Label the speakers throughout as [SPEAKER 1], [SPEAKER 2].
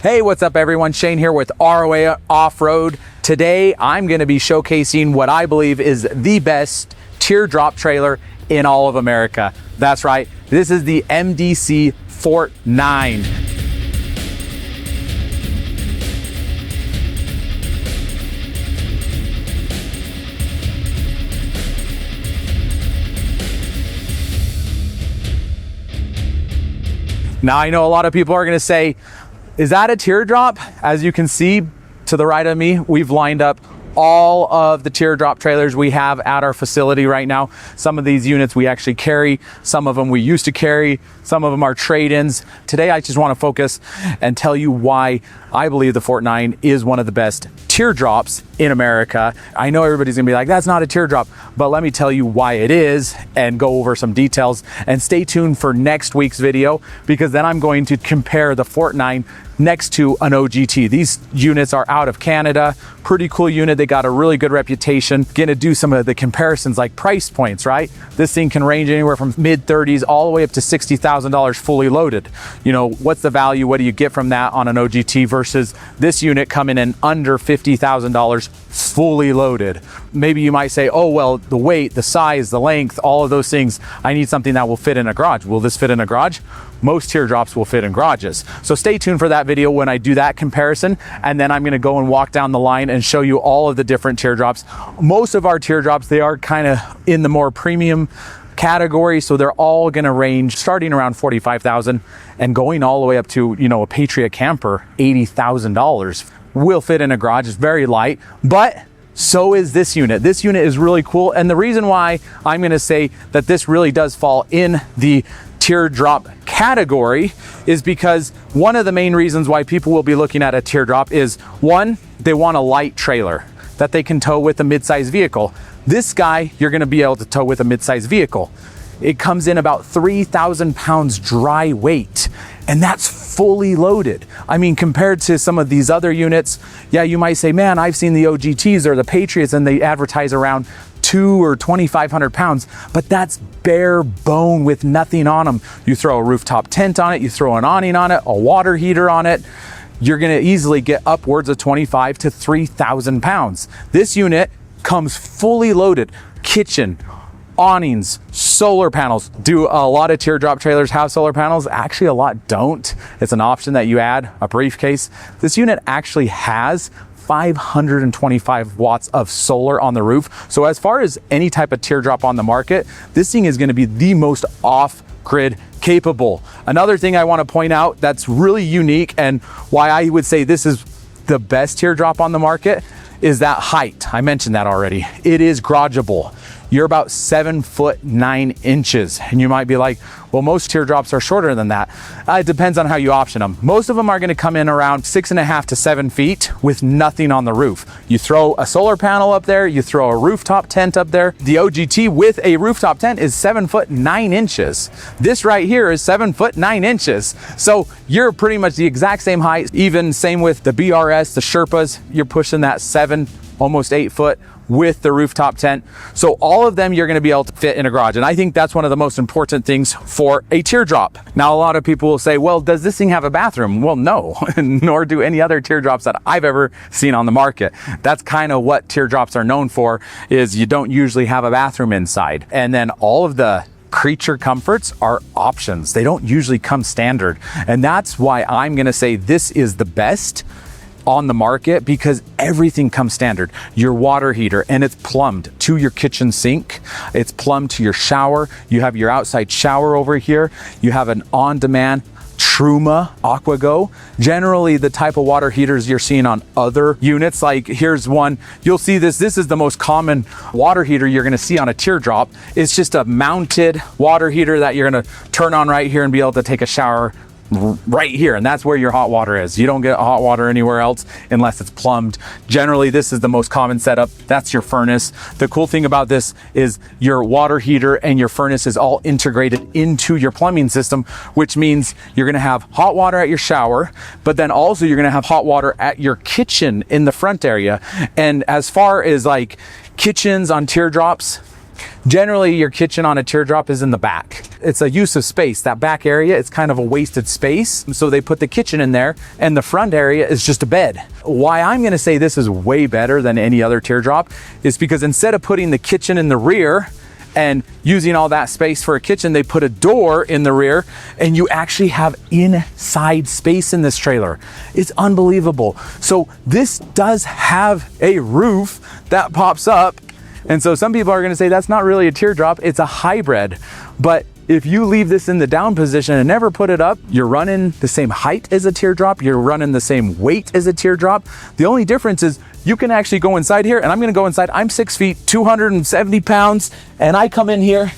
[SPEAKER 1] Hey, what's up everyone? Shane here with ROA Off-Road. Today, I'm gonna be showcasing what I believe is the best teardrop trailer in all of America. That's right, this is the MDC Fort-9. Now, I know a lot of people are gonna say, is that a teardrop? As you can see to the right of me, we've lined up all of the teardrop trailers we have at our facility right now. Some of these units we actually carry, some of them we used to carry, some of them are trade-ins. Today I just want to focus and tell you why I believe the Fort-9 is one of the best teardrops in America. I know everybody's gonna be like, that's not a teardrop, but let me tell you why it is and go over some details. And stay tuned for next week's video, because then I'm going to compare the Fort-9 next to an OGT. These units are out of Canada, pretty cool unit. They got a really good reputation. Gonna do some of the comparisons like price points, right? This thing can range anywhere from mid 30s all the way up to $60,000 fully loaded. You know, what's the value? What do you get from that on an OGT versus this unit coming in under $50,000 fully loaded? Maybe you might say, oh, well, the weight, the size, the length, all of those things, I need something that will fit in a garage. Will this fit in a garage? Most teardrops will fit in garages. So stay tuned for that video when I do that comparison. And then I'm gonna go and walk down the line and show you all of the different teardrops. Most of our teardrops, they are kind of in the more premium category. So they're all gonna range starting around $45,000 and going all the way up to, you know, a Patriot camper, $80,000. Will fit in a garage. It's very light, but so is this unit. This unit is really cool. And the reason why I'm gonna say that this really does fall in the teardrop category is because one of the main reasons why people will be looking at a teardrop is, one, they want a light trailer that they can tow with a mid-size vehicle. This guy, you're gonna be able to tow with a mid-size vehicle. It comes in about 3,000 pounds dry weight, and that's fully loaded. I mean, compared to some of these other units, yeah, you might say, man, I've seen the OGTs or the Patriots and they advertise around 2 or 2,500 pounds, but that's bare bone with nothing on them. You throw a rooftop tent on it, you throw an awning on it, a water heater on it, you're gonna easily get upwards of 25 to 3,000 pounds. This unit comes fully loaded, kitchen, awnings, solar panels. Do a lot of teardrop trailers have solar panels? Actually, a lot don't. It's an option that you add, a briefcase. This unit actually has 525 watts of solar on the roof. So as far as any type of teardrop on the market, this thing is gonna be the most off-grid capable. Another thing I wanna point out that's really unique and why I would say this is the best teardrop on the market is that height. I mentioned that already. It is garageable. You're about 7'9" and you might be like, well, most teardrops are shorter than that. It depends on how you option them. Most of them are gonna come in around 6.5 to 7 feet with nothing on the roof. You throw a solar panel up there, you throw a rooftop tent up there. The OGT with a rooftop tent is 7'9". This right here is 7'9". So you're pretty much the exact same height. Even same with the BRS, the Sherpas, you're pushing that 7, almost 8 foot with the rooftop tent. So all of them you're gonna be able to fit in a garage. And I think that's one of the most important things for a teardrop. Now, a lot of people will say, well, does this thing have a bathroom? Well, no, nor do any other teardrops that I've ever seen on the market. That's kind of what teardrops are known for, is you don't usually have a bathroom inside. And then all of the creature comforts are options. They don't usually come standard. And that's why I'm gonna say this is the best on the market, because everything comes standard. Your water heater, and it's plumbed to your kitchen sink. It's plumbed to your shower. You have your outside shower over here. You have an on-demand Truma AquaGo. Generally, the type of water heaters you're seeing on other units, like here's one, you'll see this. This is the most common water heater you're gonna see on a teardrop. It's just a mounted water heater that you're gonna turn on right here and be able to take a shower right here, and that's where your hot water is. You don't get hot water anywhere else unless it's plumbed. Generally, this is the most common setup. That's your furnace. The cool thing about this is your water heater and your furnace is all integrated into your plumbing system, which means you're gonna have hot water at your shower, but then also you're gonna have hot water at your kitchen in the front area. And as far as like kitchens on teardrops, Generally, your kitchen on a teardrop is in the back. It's a use of space. That back area, it's kind of a wasted space. So they put the kitchen in there, and the front area is just a bed. Why I'm gonna say this is way better than any other teardrop is because instead of putting the kitchen in the rear and using all that space for a kitchen, they put a door in the rear, and you actually have inside space in this trailer. It's unbelievable. So this does have a roof that pops up. And so some people are gonna say that's not really a teardrop, it's a hybrid. But if you leave this in the down position and never put it up, you're running the same height as a teardrop, you're running the same weight as a teardrop. The only difference is you can actually go inside here, and I'm gonna go inside. I'm 6 feet, 270 pounds, and I come in here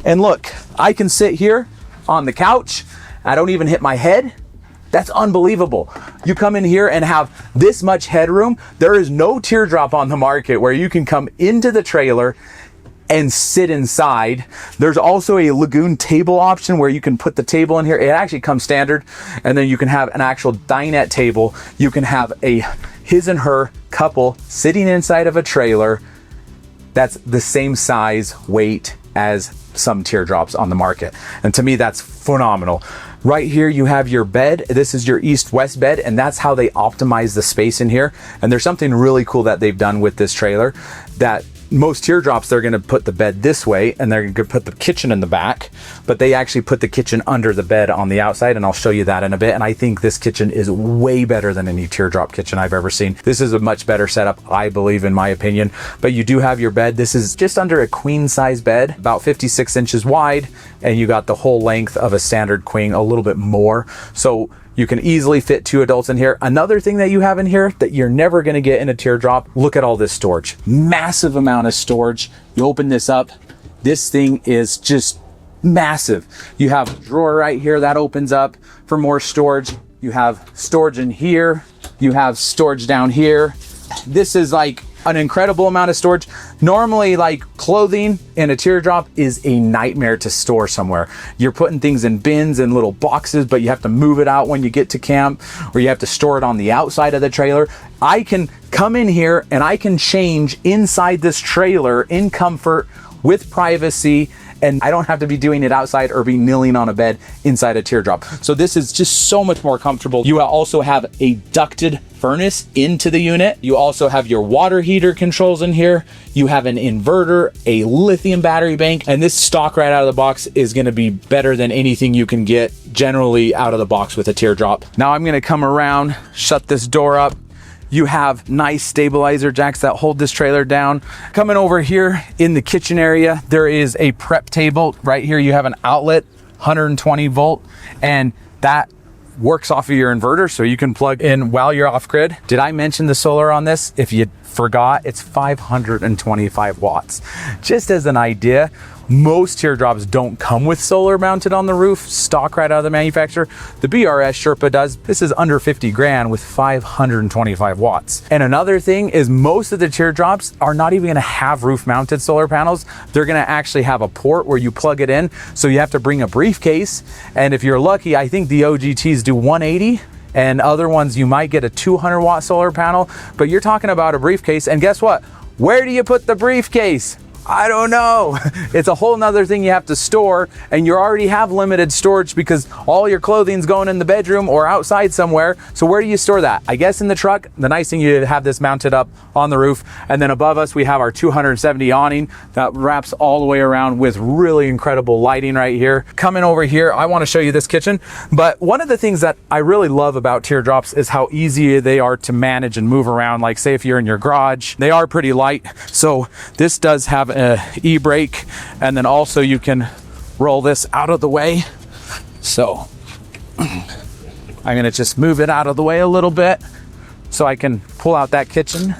[SPEAKER 1] and look, I can sit here on the couch. I don't even hit my head. That's unbelievable. You come in here and have this much headroom. There is no teardrop on the market where you can come into the trailer and sit inside. There's also a lagoon table option where you can put the table in here. It actually comes standard, and then you can have an actual dinette table. You can have a his and her couple sitting inside of a trailer that's the same size, weight as some teardrops on the market. And to me, that's phenomenal. Right here, you have your bed. This is your east-west bed, and that's how they optimize the space in here. And there's something really cool that they've done with this trailer that most teardrops, they're gonna put the bed this way and they're gonna put the kitchen in the back, but they actually put the kitchen under the bed on the outside, and I'll show you that in a bit. And I think this kitchen is way better than any teardrop kitchen I've ever seen. This is a much better setup, I believe, in my opinion. But you do have your bed. This is just under a queen size bed, about 56 inches wide, and you got the whole length of a standard queen, a little bit more. So you can easily fit 2 adults in here. Another thing that you have in here that you're never gonna get in a teardrop, look at all this storage. Massive amount of storage. You open this up, this thing is just massive. You have a drawer right here that opens up for more storage. You have storage in here. You have storage down here. This is like an incredible amount of storage. Normally, like clothing in a teardrop is a nightmare to store somewhere. You're putting things in bins and little boxes, but you have to move it out when you get to camp, or you have to store it on the outside of the trailer. I can come in here and I can change inside this trailer in comfort with privacy, and I don't have to be doing it outside or be kneeling on a bed inside a teardrop. So this is just so much more comfortable. You also have a ducted furnace into the unit. You also have your water heater controls in here. You have an inverter, a lithium battery bank, and this stock right out of the box is gonna be better than anything you can get generally out of the box with a teardrop. Now I'm gonna come around, shut this door up. You have nice stabilizer jacks that hold this trailer down. Coming over here in the kitchen area, there is a prep table. Right here you have an outlet, 120 volt, and that works off of your inverter, so you can plug in while you're off grid. Did I mention the solar on this? If you forgot, it's 525 watts. Just as an idea, most teardrops don't come with solar mounted on the roof, stock right out of the manufacturer. The BRS Sherpa does. This is under 50 grand with 525 watts. And another thing is most of the teardrops are not even gonna have roof mounted solar panels. They're gonna actually have a port where you plug it in. So you have to bring a briefcase. And if you're lucky, I think the OGTs do 180. And other ones, you might get a 200 watt solar panel, but you're talking about a briefcase. And guess what? Where do you put the briefcase? I don't know. It's a whole nother thing you have to store, and you already have limited storage because all your clothing's going in the bedroom or outside somewhere. So where do you store that? I guess in the truck. The nice thing, you have this mounted up on the roof. And then above us, we have our 270 awning that wraps all the way around with really incredible lighting right here. Coming over here, I want to show you this kitchen. But one of the things that I really love about teardrops is how easy they are to manage and move around. Like say if you're in your garage, they are pretty light. So this does have a e-brake, and then also you can roll this out of the way. So I'm gonna just move it out of the way a little bit so I can pull out that kitchen.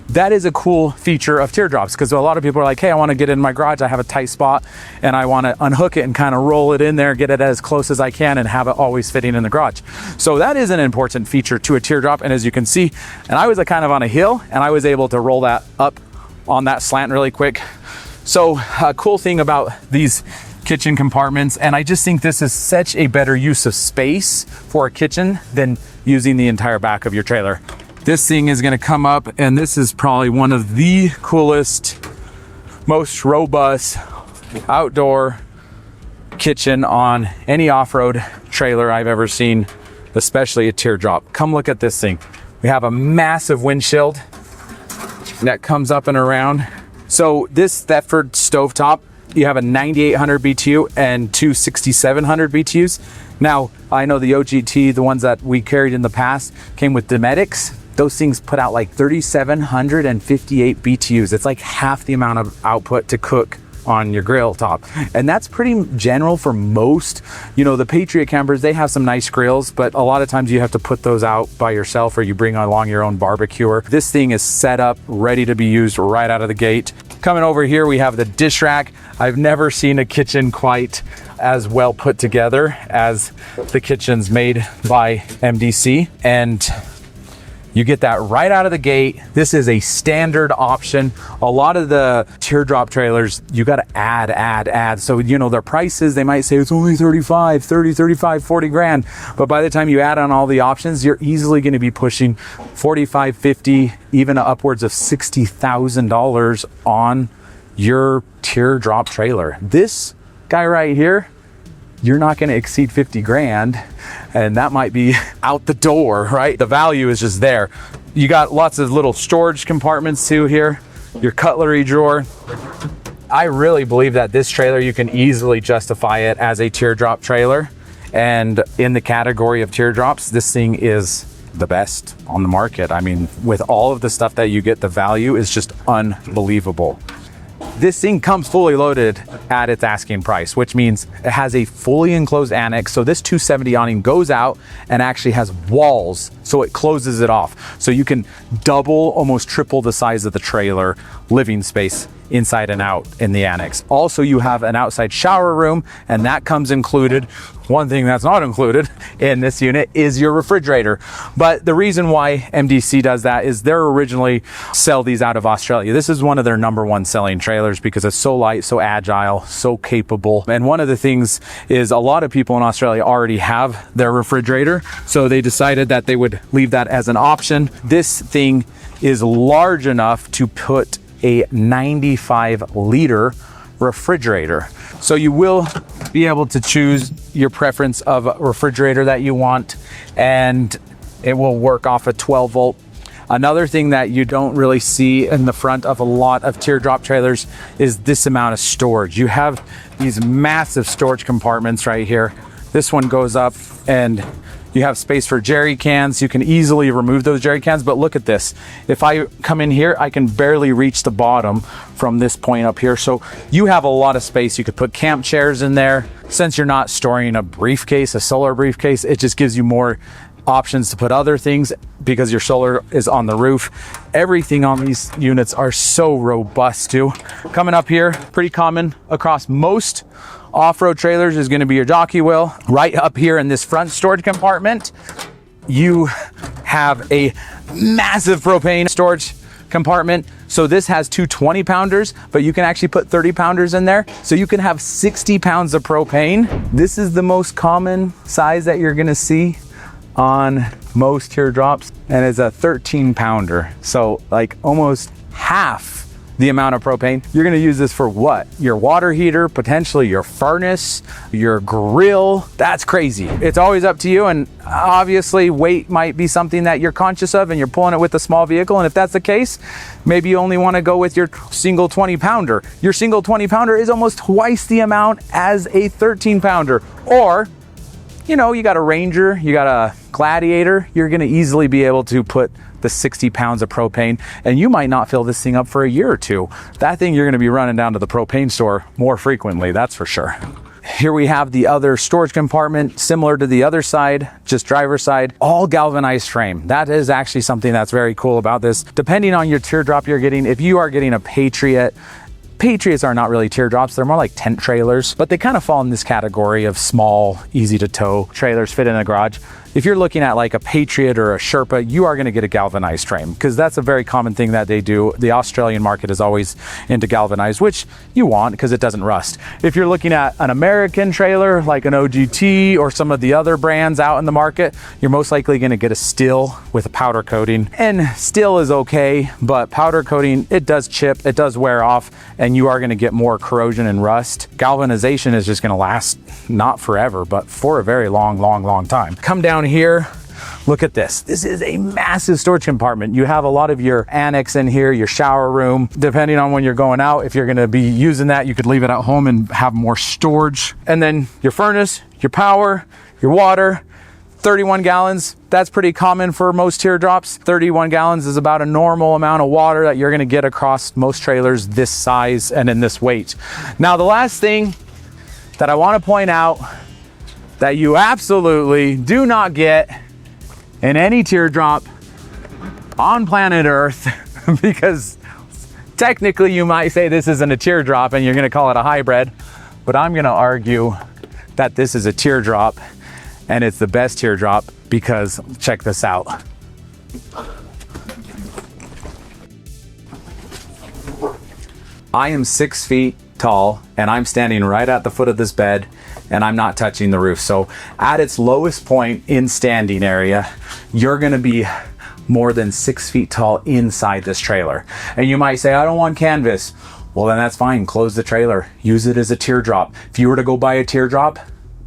[SPEAKER 1] That is a cool feature of teardrops, because a lot of people are like, hey, I want to get in my garage, I have a tight spot and I want to unhook it and kind of roll it in there, get it as close as I can and have it always fitting in the garage. So that is an important feature to a teardrop. And as you can see, and I was kind of on a hill and I was able to roll that up on that slant really quick. So a cool thing about these kitchen compartments, and I just think this is such a better use of space for a kitchen than using the entire back of your trailer. This thing is going to come up, and this is probably one of the coolest most robust outdoor kitchen on any off-road trailer I've ever seen, especially a Teardrop. Come look at this thing. We have a massive windshield that comes up and around. So this Thetford stovetop, you have a 9800 BTU and two 6700 BTUs. Now, I know the OGT, the ones that we carried in the past, came with Dometics. Those things put out like 3,758 BTUs. It's like half the amount of output to cook on your grill top. And that's pretty general for most. You know, the Patriot campers, they have some nice grills, but a lot of times you have to put those out by yourself or you bring along your own barbecuer. This thing is set up, ready to be used right out of the gate. Coming over here, we have the dish rack. I've never seen a kitchen quite as well put together as the kitchens made by MDC. And you get that right out of the gate. This is a standard option. A lot of the Teardrop trailers, you got to add. So, you know, their prices, they might say it's only 35, 40 grand. But by the time you add on all the options, you're easily going to be pushing 45, 50, even upwards of $60,000 on your Teardrop trailer. This guy right here, you're not going to exceed 50 grand, and that might be out the door, right? The value is just there. You got lots of little storage compartments too here, your cutlery drawer. I really believe that this trailer, you can easily justify it as a Teardrop trailer. And in the category of Teardrops, this thing is the best on the market. I mean, with all of the stuff that you get, the value is just unbelievable. This thing comes fully loaded at its asking price, which means it has a fully enclosed annex. So this 270 awning goes out and actually has walls, so it closes it off. So you can double, almost triple the size of the trailer living space inside and out in the annex. Also, you have an outside shower room, and that comes included. One thing that's not included in this unit is your refrigerator. But the reason why MDC does that is they're originally sell these out of Australia. This is one of their #1 selling trailers because it's so light, so agile, so capable. And one of the things is a lot of people in Australia already have their refrigerator, so they decided that they would leave that as an option. This thing is large enough to put a 95-liter refrigerator. So you will be able to choose your preference of a refrigerator that you want, and it will work off a 12 volt. Another thing that you don't really see in the front of a lot of Teardrop trailers is this amount of storage. You have these massive storage compartments right here. This one goes up and you have space for jerry cans. You can easily remove those jerry cans, but look at this. If I come in here, I can barely reach the bottom from this point up here. So you have a lot of space. You could put camp chairs in there. Since you're not storing a briefcase, a solar briefcase, it just gives you more options to put other things because your solar is on the roof. Everything on these units are so robust too. Coming up here, pretty common across most off-road trailers is going to be your jockey wheel. Right up here in this front storage compartment, you have a massive propane storage compartment. So this has two 20-pounders, but you can actually put 30-pounders in there. So you can have 60 pounds of propane. This is the most common size that you're going to see on most Teardrops, and it's a 13-pounder. So like almost half the amount of propane. You're gonna use this for what? Your water heater, potentially your furnace, your grill. That's crazy. It's always up to you, and obviously weight might be something that you're conscious of and you're pulling it with a small vehicle, and if that's the case, maybe you only wanna go with your single 20-pounder. Your single 20-pounder is almost twice the amount as a 13-pounder. Or, you know, you got a Ranger, you got a Gladiator, you're gonna easily be able to put the 60 pounds of propane, and you might not fill this thing up for a year or two. That thing, you're gonna be running down to the propane store more frequently, that's for sure. Here we have the other storage compartment, similar to the other side, just driver's side, all galvanized frame. That is actually something that's very cool about this. Depending on your Teardrop you're getting, if you are getting a Patriot, Patriots are not really Teardrops, they're more like tent trailers, but they kind of fall in this category of small, easy to tow trailers fit in a garage. if you're looking at like a Patriot or a Sherpa, you are going to get a galvanized frame, because that's a very common thing that they do. The Australian market is always into galvanized, which you want because it doesn't rust. If you're looking at an American trailer like an OGT or some of the other brands out in the market, you're most likely going to get a steel with a powder coating. And steel is okay, but powder coating, it does chip, it does wear off, and you are going to get more corrosion and rust. Galvanization is just going to last not forever, but for a very long time. Come down here, look at this. This is a massive storage compartment. You have a lot of your annex in here, your shower room. Depending on when you're going out, if you're going to be using that, you could leave it at home and have more storage. And then your furnace, your power, your water, 31 gallons. That's pretty common for most teardrops. 31 gallons is about a normal amount of water that you're going to get across most trailers this size and in this weight. Now, the last thing that I want to point out that you absolutely do not get in any teardrop on planet Earth, because technically you might say this isn't a teardrop and you're going to call it a hybrid, but I'm going to argue that this is a teardrop, and it's the best teardrop because check this out. I am 6 feet tall and I'm standing right at the foot of this bed and I'm not touching the roof. So at its lowest point in standing area, you're gonna be more than 6 feet tall inside this trailer. And you might say, I don't want canvas. Well, then that's fine. Close the trailer. Use it as a teardrop. If you were to go buy a teardrop,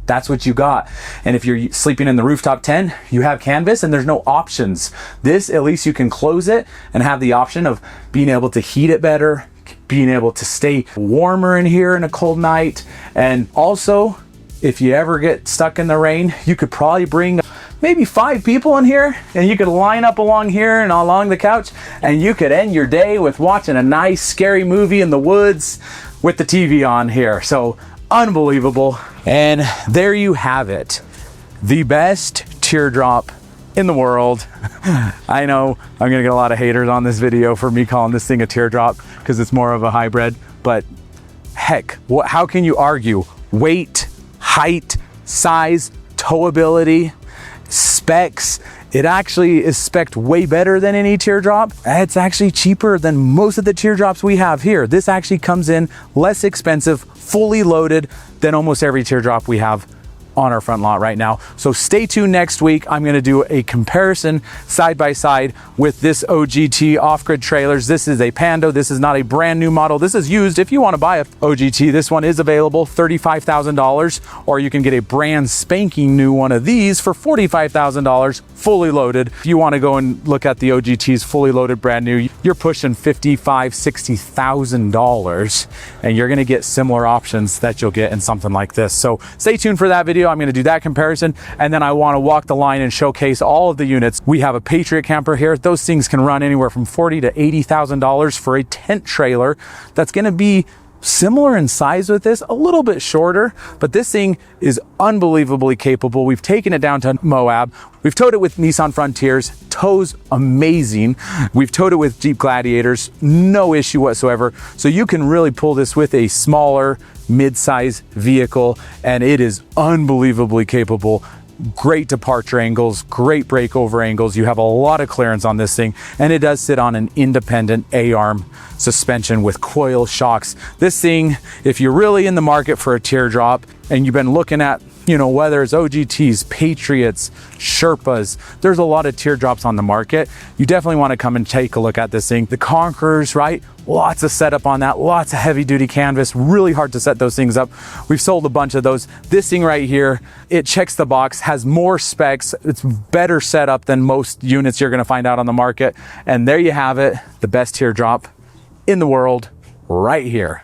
[SPEAKER 1] that's what you got. And if you're sleeping in the rooftop tent, you have canvas and there's no options. This, at least you can close it and have the option of being able to heat it better, being able to stay warmer in here in a cold night. And also, if you ever get stuck in the rain, you could probably bring maybe 5 people in here and you could line up along here and along the couch and you could end your day with watching a nice scary movie in the woods with the TV on here. So unbelievable. And there you have it, the best teardrop in the world. I know I'm gonna get a lot of haters on this video for me calling this thing a teardrop because it's more of a hybrid, but heck, how can you argue? Weight, height, size, towability, specs. It actually is spec'd way better than any teardrop. It's actually cheaper than most of the teardrops we have here. This actually comes in less expensive, fully loaded than almost every teardrop we have on our front lot right now. So stay tuned next week. I'm going to do a comparison side by side with this OGT off-grid trailers. This is a Pando. This is not a brand new model. This is used. If you want to buy a OGT, this one is available, $35,000, or you can get a brand spanking new one of these for $45,000 fully loaded. If you want to go and look at the OGTs fully loaded brand new, you're pushing $55,000, $60,000, and you're going to get similar options that you'll get in something like this. So stay tuned for that video. I'm going to do that comparison, and then I want to walk the line and showcase all of the units. We have a Patriot camper here. Those things can run anywhere from $40,000 to $80,000 for a tent trailer that's going to be similar in size with this, a little bit shorter, but this thing is unbelievably capable. We've taken it down to Moab. We've towed it with Nissan Frontiers, tows amazing. We've towed it with Jeep Gladiators, no issue whatsoever. So you can really pull this with a smaller mid-size vehicle, and it is unbelievably capable. Great departure angles, great breakover angles. You have a lot of clearance on this thing, and it does sit on an independent A-arm suspension with coil shocks. This thing, if you're really in the market for a teardrop and you've been looking at, you know, whether it's OGTs, Patriots, Sherpas, there's a lot of teardrops on the market. You definitely want to come and take a look at this thing. The Conquerors, right? Lots of setup on that, lots of heavy duty canvas, really hard to set those things up. We've sold a bunch of those. This thing right here, it checks the box, has more specs, it's better set up than most units you're gonna find out on the market. And there you have it, the best teardrop in the world right here.